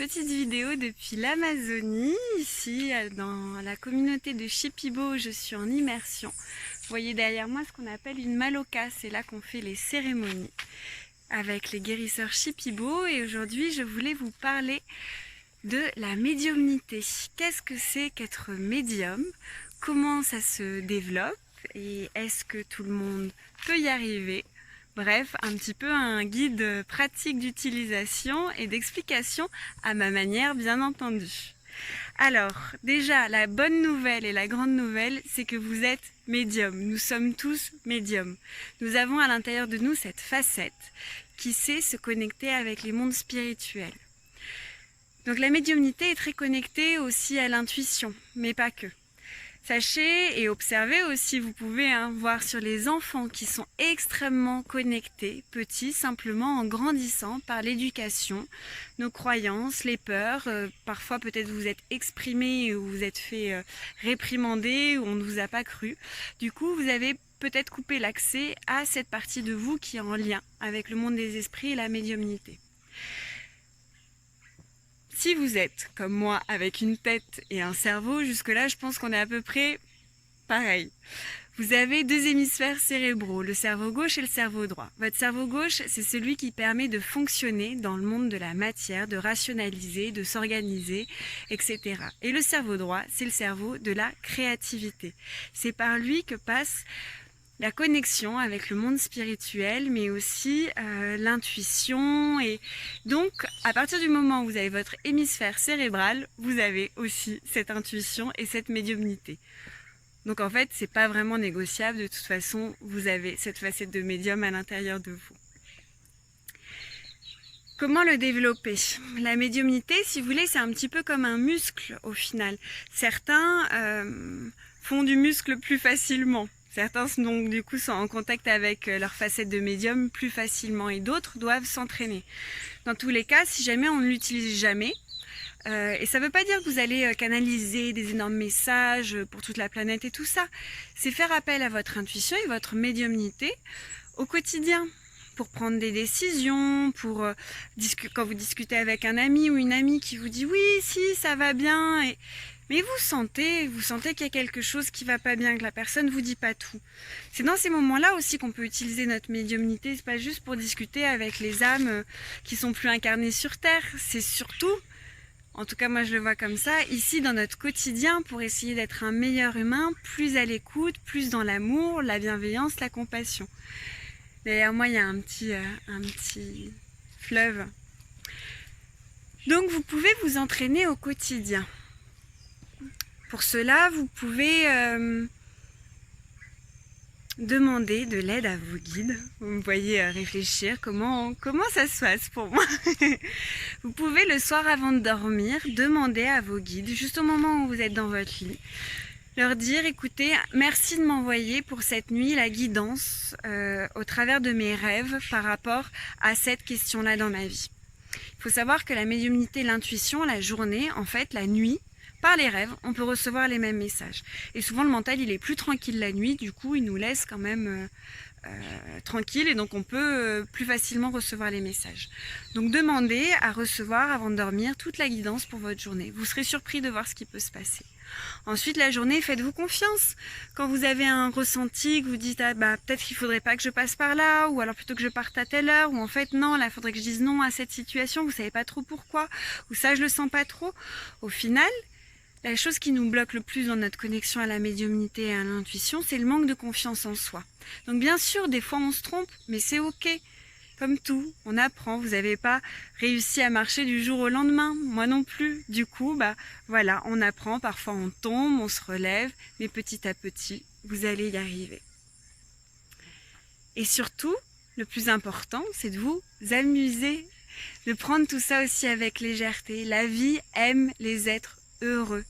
petite vidéo depuis l'Amazonie, ici dans la communauté de Shipibo où je suis en immersion. Vous voyez derrière moi ce qu'on appelle une maloka, c'est là qu'on fait les cérémonies avec les guérisseurs Shipibo, et aujourd'hui je voulais vous parler de la médiumnité. Qu'est-ce que c'est qu'être médium? Comment ça se développe? Et est-ce que tout le monde peut y arriver? Bref, un petit peu un guide pratique d'utilisation et d'explication à ma manière, bien entendu. Alors, déjà, la bonne nouvelle et la grande nouvelle, c'est que vous êtes médium. Nous sommes tous médiums. Nous avons à l'intérieur de nous cette facette qui sait se connecter avec les mondes spirituels. Donc la médiumnité est très connectée aussi à l'intuition, mais pas que. Sachez et observez aussi, vous pouvez voir sur les enfants qui sont extrêmement connectés, petits, simplement en grandissant par l'éducation, nos croyances, les peurs. Parfois peut-être vous êtes exprimé ou vous êtes fait réprimander ou on ne vous a pas cru. Du coup, vous avez peut-être coupé l'accès à cette partie de vous qui est en lien avec le monde des esprits et la médiumnité. Si vous êtes, comme moi, avec une tête et un cerveau, jusque-là, je pense qu'on est à peu près pareil. Vous avez deux hémisphères cérébraux, le cerveau gauche et le cerveau droit. Votre cerveau gauche, c'est celui qui permet de fonctionner dans le monde de la matière, de rationaliser, de s'organiser, etc. Et le cerveau droit, c'est le cerveau de la créativité. C'est par lui que passe la connexion avec le monde spirituel, mais aussi l'intuition. Et donc, à partir du moment où vous avez votre hémisphère cérébral, vous avez aussi cette intuition et cette médiumnité. Donc en fait, c'est pas vraiment négociable. De toute façon, vous avez cette facette de médium à l'intérieur de vous. Comment le développer? La médiumnité, si vous voulez, c'est un petit peu comme un muscle au final. Certains font du muscle plus facilement. Certains donc du coup sont en contact avec leur facette de médium plus facilement et d'autres doivent s'entraîner. Dans tous les cas, si jamais on ne l'utilise jamais, et ça ne veut pas dire que vous allez canaliser des énormes messages pour toute la planète et tout ça, c'est faire appel à votre intuition et votre médiumnité au quotidien pour prendre des décisions, pour quand vous discutez avec un ami ou une amie qui vous dit oui, si, ça va bien, mais vous sentez qu'il y a quelque chose qui va pas bien, que la personne vous dit pas tout. C'est dans ces moments-là aussi qu'on peut utiliser notre médiumnité. C'est pas juste pour discuter avec les âmes qui sont plus incarnées sur Terre. C'est surtout, en tout cas moi je le vois comme ça, ici dans notre quotidien pour essayer d'être un meilleur humain, plus à l'écoute, plus dans l'amour, la bienveillance, la compassion. Derrière moi il y a un petit fleuve. Donc vous pouvez vous entraîner au quotidien. Pour cela, vous pouvez demander de l'aide à vos guides. Vous me voyez réfléchir, comment ça se passe pour moi. Vous pouvez le soir avant de dormir, demander à vos guides, juste au moment où vous êtes dans votre lit, leur dire, écoutez, merci de m'envoyer pour cette nuit la guidance au travers de mes rêves par rapport à cette question-là dans ma vie. Il faut savoir que la médiumnité, l'intuition, la journée, en fait, la nuit, par les rêves, on peut recevoir les mêmes messages. Et souvent, le mental, il est plus tranquille la nuit, du coup, il nous laisse quand même tranquille, et donc on peut plus facilement recevoir les messages. Donc, demandez à recevoir, avant de dormir, toute la guidance pour votre journée. Vous serez surpris de voir ce qui peut se passer. Ensuite, la journée, faites-vous confiance. Quand vous avez un ressenti, que vous dites ah, peut-être qu'il faudrait pas que je passe par là, ou alors plutôt que je parte à telle heure, ou en fait non, là, il faudrait que je dise non à cette situation, vous savez pas trop pourquoi, ou ça, je le sens pas trop. Au final, la chose qui nous bloque le plus dans notre connexion à la médiumnité et à l'intuition, c'est le manque de confiance en soi. Donc bien sûr, des fois on se trompe, mais c'est ok. Comme tout, on apprend. Vous n'avez pas réussi à marcher du jour au lendemain, moi non plus. Du coup, voilà, on apprend. Parfois on tombe, on se relève, mais petit à petit, vous allez y arriver. Et surtout, le plus important, c'est de vous amuser, de prendre tout ça aussi avec légèreté. La vie aime les êtres heureux.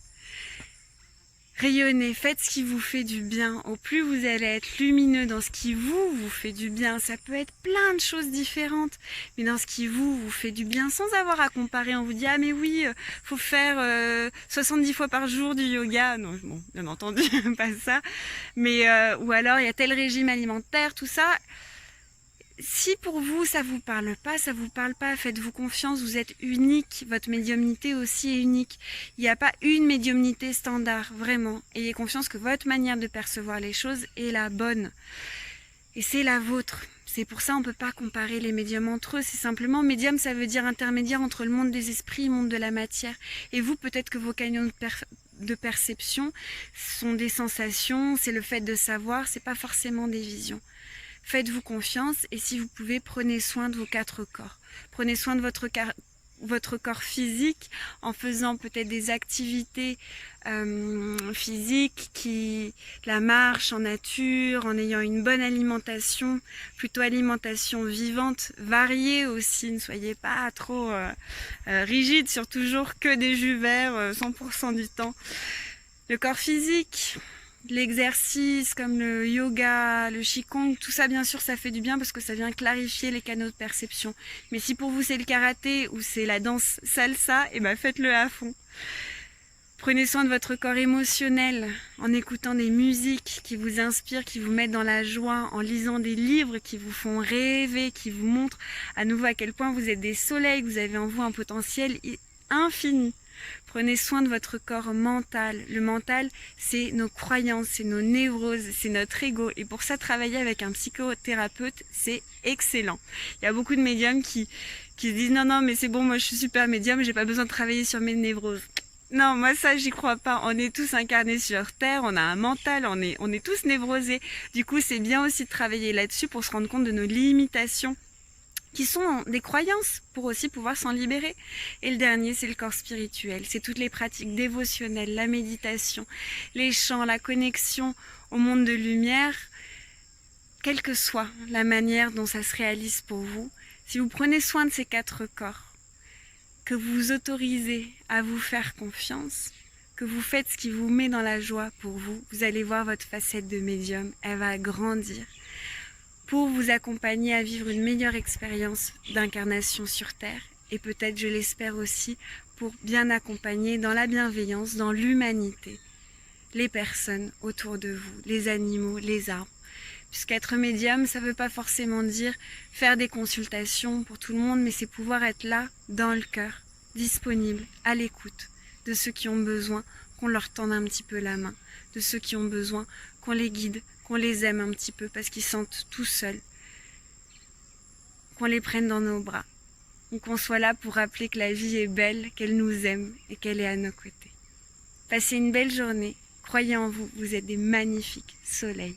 Rayonnez, faites ce qui vous fait du bien. Au plus vous allez être lumineux dans ce qui vous fait du bien. Ça peut être plein de choses différentes, mais dans ce qui vous fait du bien, sans avoir à comparer. On vous dit ah mais oui, faut faire 70 fois par jour du yoga. Non, bon, bien entendu, pas ça. Mais ou alors il y a tel régime alimentaire, tout ça. Si pour vous ça vous parle pas, faites-vous confiance, vous êtes unique, votre médiumnité aussi est unique. Il n'y a pas une médiumnité standard, vraiment. Ayez confiance que votre manière de percevoir les choses est la bonne. Et c'est la vôtre. C'est pour ça on ne peut pas comparer les médiums entre eux. C'est simplement, médium ça veut dire intermédiaire entre le monde des esprits et le monde de la matière. Et vous, peut-être que vos canaux de perception sont des sensations, c'est le fait de savoir, c'est pas forcément des visions. Faites-vous confiance et si vous pouvez, prenez soin de vos 4 corps. Prenez soin de votre corps physique en faisant peut-être des activités physiques, la marche en nature, en ayant une bonne alimentation, plutôt alimentation vivante, variée aussi, ne soyez pas trop rigide sur toujours que des jus verts 100% du temps. Le corps physique, l'exercice comme le yoga, le qigong, tout ça bien sûr ça fait du bien parce que ça vient clarifier les canaux de perception. Mais si pour vous c'est le karaté ou c'est la danse salsa, et ben faites-le à fond. Prenez soin de votre corps émotionnel en écoutant des musiques qui vous inspirent, qui vous mettent dans la joie, en lisant des livres qui vous font rêver, qui vous montrent à nouveau à quel point vous êtes des soleils, que vous avez en vous un potentiel infini. Prenez soin de votre corps mental. Le mental, c'est nos croyances, c'est nos névroses, c'est notre ego. Et pour ça, travailler avec un psychothérapeute, c'est excellent. Il y a beaucoup de médiums qui se disent non, mais c'est bon, moi je suis super médium, j'ai pas besoin de travailler sur mes névroses. Non, moi ça, j'y crois pas. On est tous incarnés sur Terre, on a un mental, on est tous névrosés. Du coup, c'est bien aussi de travailler là-dessus pour se rendre compte de nos limitations, qui sont des croyances pour aussi pouvoir s'en libérer. Et le dernier, c'est le corps spirituel. C'est toutes les pratiques dévotionnelles, la méditation, les chants, la connexion au monde de lumière, quelle que soit la manière dont ça se réalise pour vous. Si vous prenez soin de ces 4 corps, que vous vous autorisez à vous faire confiance, que vous faites ce qui vous met dans la joie pour vous, vous allez voir votre facette de médium, elle va grandir, pour vous accompagner à vivre une meilleure expérience d'incarnation sur Terre et peut-être, je l'espère aussi, pour bien accompagner dans la bienveillance, dans l'humanité, les personnes autour de vous, les animaux, les arbres. Puisqu'être médium, ça ne veut pas forcément dire faire des consultations pour tout le monde, mais c'est pouvoir être là, dans le cœur, disponible, à l'écoute de ceux qui ont besoin qu'on leur tende un petit peu la main, de ceux qui ont besoin qu'on les guide, qu'on les aime un petit peu parce qu'ils sentent tout seuls, qu'on les prenne dans nos bras, ou qu'on soit là pour rappeler que la vie est belle, qu'elle nous aime et qu'elle est à nos côtés. Passez une belle journée, croyez en vous, vous êtes des magnifiques soleils.